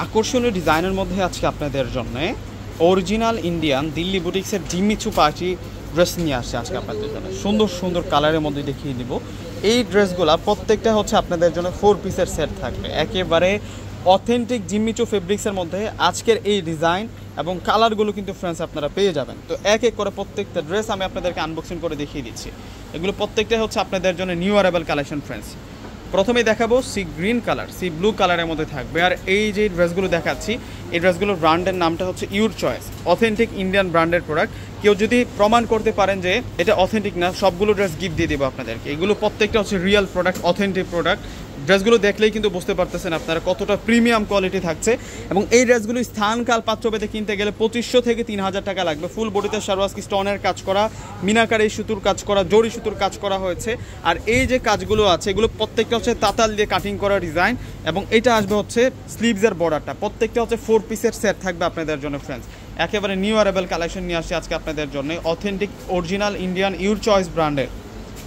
আকর্ষণীয় ডিজাইনের মধ্যে আজকে আপনাদের জন্য অরিজিনাল ইন্ডিয়ান দিল্লি বুটিক্সের জিম্মি চু পার্টি ড্রেস নিয়ে আসছে আজকে আপনাদের জন্য। সুন্দর সুন্দর কালারের মধ্যে দেখিয়ে দিব। এই ড্রেসগুলো প্রত্যেকটা হচ্ছে আপনাদের জন্য 4 পিসের সেট থাকবে, একেবারে অথেন্টিক জিম্মি চু ফেব্রিক্সের মধ্যে আজকের এই ডিজাইন এবং কালারগুলো কিন্তু ফ্রেন্ডস আপনারা পেয়ে যাবেন। তো এক এক করে প্রত্যেকটা ড্রেস আমি আপনাদেরকে আনবক্সিং করে দেখিয়ে দিচ্ছি। এগুলো প্রত্যেকটাই হচ্ছে আপনাদের জন্য নিউ অ্যারাইভাল কালেকশন ফ্রেন্ডস। প্রথমেই দেখাবো sea green colour, C blue কালারের মধ্যে থাকবে। আর এই যে ড্রেসগুলো দেখাচ্ছি, এই ড্রেসগুলোর ব্র্যান্ডের নামটা হচ্ছে ইউর চয়েস, অথেন্টিক ইন্ডিয়ান ব্র্যান্ডের প্রোডাক্ট। কেউ যদি প্রমাণ করতে পারেন যে এটা অথেন্টিক না, সবগুলো ড্রেস গিফট দিয়ে দেবো আপনাদেরকে। এগুলো প্রত্যেকটা হচ্ছে রিয়েল প্রোডাক্ট, অথেন্টিক প্রোডাক্ট। ড্রেসগুলো দেখলেই কিন্তু বুঝতে পারতেছেন আপনারা কতটা প্রিমিয়াম কোয়ালিটি থাকছে। এবং এই ড্রেসগুলো স্থানকাল পাত্রভেদে কিনতে গেলে 2500 থেকে 3000 টাকা লাগবে। ফুল বডিতে সারওয়াস্কি স্টোনের কাজ করা, মিনাকারি সুতুর কাজ করা, জরি সুতুর কাজ করা হয়েছে। আর এই যে কাজগুলো আছে এগুলো প্রত্যেকটা হচ্ছে তাতাল দিয়ে কাটিং করা ডিজাইন। এবং এটা আসবে হচ্ছে স্লিভসের বর্ডারটা, প্রত্যেকটা হচ্ছে 4 পিসের সেট থাকবে আপনাদের জন্য ফ্রেন্ডস। একেবারে নিউ অ্যারাইভাল কালেকশন নিয়ে আসছে আজকে আপনাদের জন্য, authentic original Indian your choice ব্র্যান্ডের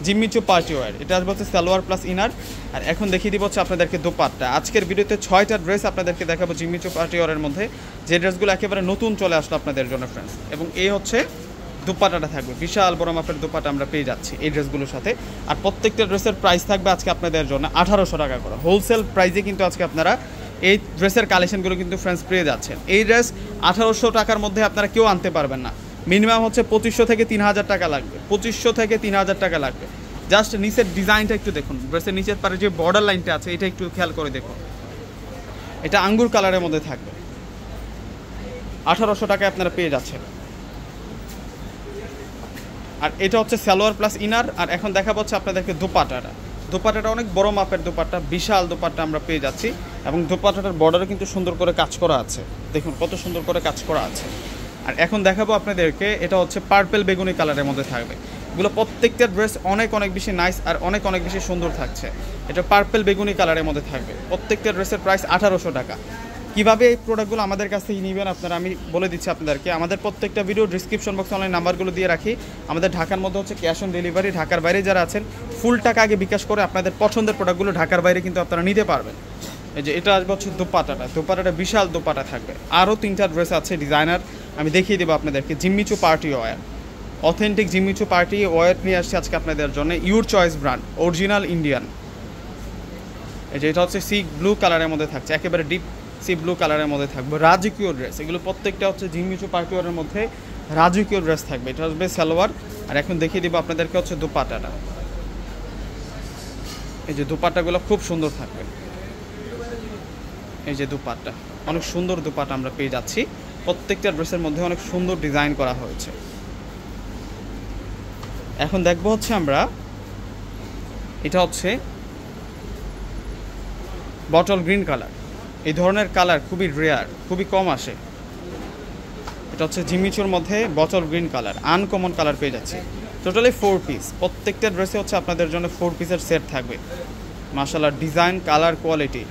জিম্মি চু পার্টি ওয়্যার। এটা আসবে হচ্ছে সালোয়ার প্লাস ইনার। আর এখন দেখিয়ে দিব হচ্ছে আপনাদেরকে দোপাট্টা। আজকের ভিডিওতে 6টা ড্রেস আপনাদেরকে দেখাবো জিম্মি চু পার্টি ওয়্যারের মধ্যে, যে ড্রেসগুলো একেবারে নতুন চলে আসলো আপনাদের জন্য ফ্রেন্ডস। এবং এই হচ্ছে দোপাট্টাটা থাকবে, বিশাল বড় মাপের দোপাট্টা আমরা পেয়ে যাচ্ছি এই ড্রেসগুলোর সাথে। আর প্রত্যেকটা ড্রেসের প্রাইস থাকবে আজকে আপনাদের জন্য 1800 টাকা করে হোলসেল প্রাইসে। কিন্তু আজকে আপনারা এই ড্রেসের কালেকশনগুলো কিন্তু ফ্রেন্ডস পেয়ে যাচ্ছেন। এই ড্রেস 1800 টাকার মধ্যে আপনারা কেউ আনতে পারবেন না। মিনিমাম হচ্ছে 2500 থেকে 3000 টাকা লাগবে, 2500 থেকে 3000 টাকা লাগবে। জাস্ট নিচের ডিজাইনটা একটু দেখুন, ড্রেসের নিচের পারে যে বর্ডার লাইনটা আছে এটা একটু খেয়াল করে দেখুন। এটা আঙ্গুর কালারের মধ্যে থাকবে, 1800 টাকায় আপনারা পেয়ে যাচ্ছেন। আর এটা হচ্ছে সালোয়ার প্লাস ইনার। আর এখন দেখা পাচ্ছে আপনাদেরকে দোপাট্টাটা। দোপাট্টাটা অনেক বড় মাপের দোপাট্টা, বিশাল দোপাট্টা আমরা পেয়ে যাচ্ছি। এবং দোপাট্টাটার বর্ডারে কিন্তু সুন্দর করে কাজ করা আছে, দেখুন কত সুন্দর করে কাজ করা আছে। আর এখন দেখাবো আপনাদেরকে, এটা হচ্ছে পার্পেল বেগুনি কালারের মধ্যে থাকবে। এগুলো প্রত্যেকটা ড্রেস অনেক অনেক বেশি নাইস আর অনেক অনেক বেশি সুন্দর থাকছে। এটা পার্পেল বেগুনি কালারের মধ্যে থাকবে। প্রত্যেকটা ড্রেসের প্রাইস 1800 টাকা। কীভাবে এই প্রোডাক্টগুলো আমাদের কাছ থেকে নেবেন আপনারা আমি বলে দিচ্ছি আপনাদেরকে। আমাদের প্রত্যেকটা ভিডিও ডিসক্রিপশন বক্সে অনলাইন নাম্বারগুলো দিয়ে রাখি। আমাদের ঢাকার মধ্যে হচ্ছে ক্যাশ অন ডেলিভারি। ঢাকার বাইরে যারা আছেন ফুল টাকা আগে বিকাশ করে আপনাদের পছন্দের প্রোডাক্টগুলো ঢাকার বাইরে কিন্তু আপনারা নিতে পারবেন। এই যে এটা আসবে হচ্ছে দোপাট্টাটা, দোপাট্টাটা বিশাল দোপাট্টা থাকবে। আরও 3টা ড্রেস আছে ডিজাইনার, আমি দেখিয়ে দেবো আপনাদেরকে। জিম্মি চু পার্টি ওয়্যার, অথেন্টিক জিম্মি চু পার্টি ওয়্যার নিয়ে আসছে আজকে আপনাদের জন্য, your choice brand, original Indian. এই যে এটা হচ্ছে সি ব্লু কালারের মধ্যে থাকছে, একেবারে ডিপ সি ব্লু কালারের মধ্যে থাকবে। রাজকীয় ড্রেস, এগুলো প্রত্যেকটা হচ্ছে জিম্মি চু পার্টি ওয়্যারের মধ্যে রাজকীয় ড্রেস থাকবে। এটা আসবে সালোয়ার। আর এখন দেখিয়ে দিব আপনাদেরকে হচ্ছে দোপাট্টাটা। এই যে দোপাট্টাগুলো খুব সুন্দর থাকবে। এই যে দোপাট্টা, অনেক সুন্দর দোপাট্টা আমরা পেয়ে যাচ্ছি। প্রত্যেকটা ড্রেসের মধ্যে অনেক সুন্দর ডিজাইন করা হয়েছে। এখন দেখবো হচ্ছে আমরা, এটা হচ্ছে বটল গ্রিন কালার। এই ধরনের কালার খুবই রেয়ার, খুবই কম আসে। এটা হচ্ছে জিম্মি চুর মধ্যে bottle green colour, uncommon colour পেয়ে যাচ্ছি। টোটালি 4 পিস, প্রত্যেকটা ড্রেসে হচ্ছে আপনাদের জন্য 4 পিসের সেট থাকবে। মাশাআল্লাহ, ডিজাইন কালার কোয়ালিটি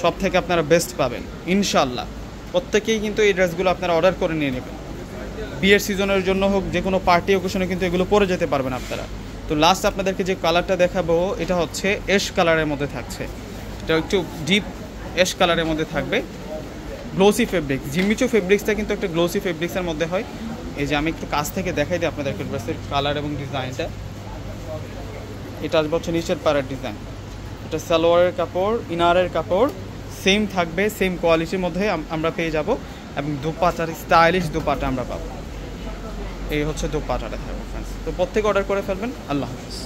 সব থেকে আপনারা বেস্ট পাবেন ইনশাআল্লাহ। প্রত্যেকেই কিন্তু এই ড্রেসগুলো আপনারা অর্ডার করে নিয়ে নেবেন। বিয়ের সিজনের জন্য হোক, যে কোনো পার্টি অকেশনে কিন্তু এগুলো পরে যেতে পারবেন আপনারা। তো লাস্ট আপনাদেরকে যে কালারটা দেখাবো এটা হচ্ছে অ্যাশ কালারের মধ্যে থাকছে। এটা একটু ডিপ অ্যাশ কালারের মধ্যে থাকবে, গ্লোসি ফেব্রিক। জিম্মি চু ফেব্রিক্সটা কিন্তু একটা গ্লোসি ফেব্রিক্সের মধ্যে হয়। এই যে আমি একটু কাছ থেকে দেখাই দিই আপনাদেরকে ড্রেসের কালার এবং ডিজাইনটা। এটা আসবে হচ্ছে নিচের পাড়ার ডিজাইন। এটা সালোয়ারের কাপড়, ইনারের কাপড় সেম থাকবে, সেম কোয়ালিটির মধ্যে আমরা পেয়ে যাব। এবং দোপাট্টার স্টাইলিশ দোপাট্টা আমরা পাবো। এই হচ্ছে দোপাট্টাটা থাকবে ফ্রেন্ডস। তো প্রত্যেকে অর্ডার করে ফেলবেন। আল্লাহ হাফিজ।